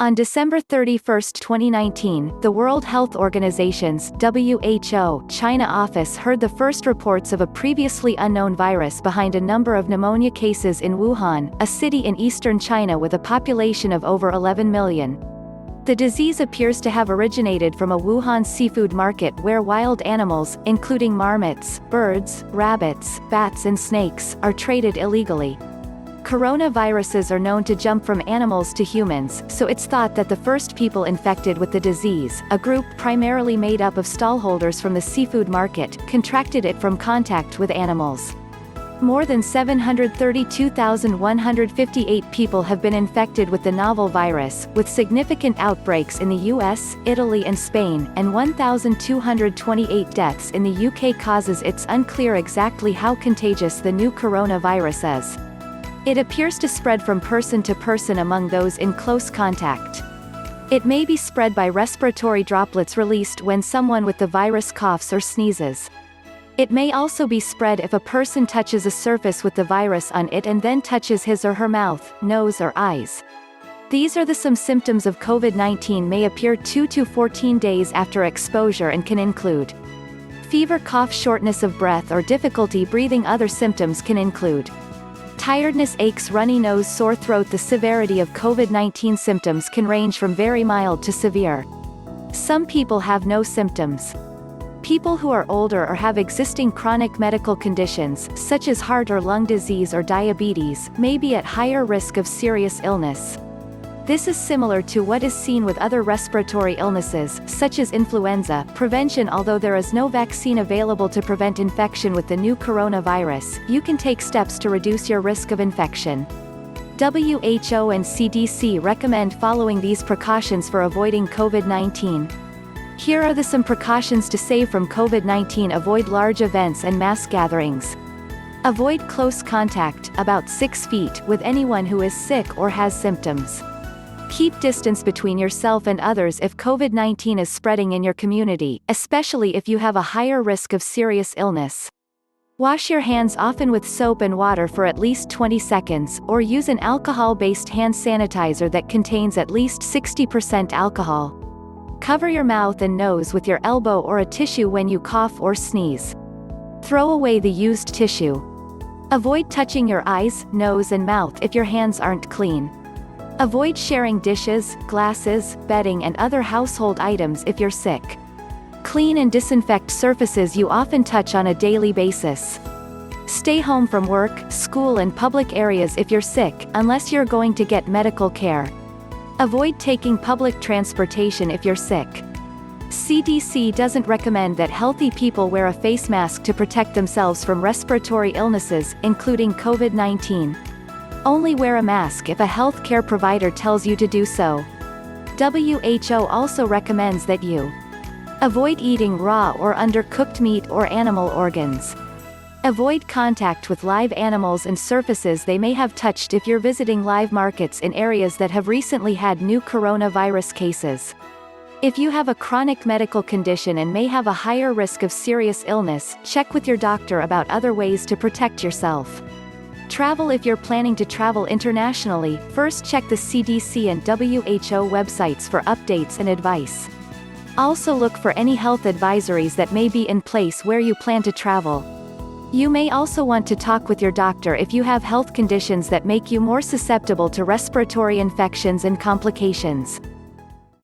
On December 31, 2019, the World Health Organization's WHO China office heard the first reports of a previously unknown virus behind a number of pneumonia cases in Wuhan, a city in eastern China with a population of over 11 million. The disease appears to have originated from a Wuhan seafood market where wild animals, including marmots, birds, rabbits, bats and snakes, are traded illegally. Coronaviruses are known to jump from animals to humans, so it's thought that the first people infected with the disease, a group primarily made up of stallholders from the seafood market, contracted it from contact with animals. More than 732,158 people have been infected with the novel virus, with significant outbreaks in the US, Italy and Spain, and 1,228 deaths in the UK. Causes it's unclear exactly how contagious the new coronavirus is. It appears to spread from person to person among those in close contact. It may be spread by respiratory droplets released when someone with the virus coughs or sneezes. It may also be spread if a person touches a surface with the virus on it and then touches his or her mouth, nose or eyes. These are some symptoms of COVID-19 may appear 2 to 14 days after exposure and can include fever, cough, shortness of breath or difficulty breathing. Other symptoms can include tiredness, aches, runny nose, sore throat. The severity of COVID-19 symptoms can range from very mild to severe. Some people have no symptoms. People who are older or have existing chronic medical conditions, such as heart or lung disease or diabetes, may be at higher risk of serious illness. This is similar to what is seen with other respiratory illnesses, such as influenza. Prevention. Although there is no vaccine available to prevent infection with the new coronavirus, you can take steps to reduce your risk of infection. WHO and CDC recommend following these precautions for avoiding COVID-19. Here are some precautions to save from COVID-19. Avoid large events and mass gatherings. Avoid close contact, about 6 feet, with anyone who is sick or has symptoms. Keep distance between yourself and others if COVID-19 is spreading in your community, especially if you have a higher risk of serious illness. Wash your hands often with soap and water for at least 20 seconds, or use an alcohol-based hand sanitizer that contains at least 60% alcohol. Cover your mouth and nose with your elbow or a tissue when you cough or sneeze. Throw away the used tissue. Avoid touching your eyes, nose and mouth if your hands aren't clean. Avoid sharing dishes, glasses, bedding and other household items if you're sick. Clean and disinfect surfaces you often touch on a daily basis. Stay home from work, school and public areas if you're sick, unless you're going to get medical care. Avoid taking public transportation if you're sick. CDC doesn't recommend that healthy people wear a face mask to protect themselves from respiratory illnesses, including COVID-19. Only wear a mask if a healthcare provider tells you to do so. WHO also recommends that you avoid eating raw or undercooked meat or animal organs. Avoid contact with live animals and surfaces they may have touched if you're visiting live markets in areas that have recently had new coronavirus cases. If you have a chronic medical condition and may have a higher risk of serious illness, check with your doctor about other ways to protect yourself. Travel. If you're planning to travel internationally, first check the CDC and WHO websites for updates and advice. Also look for any health advisories that may be in place where you plan to travel. You may also want to talk with your doctor if you have health conditions that make you more susceptible to respiratory infections and complications.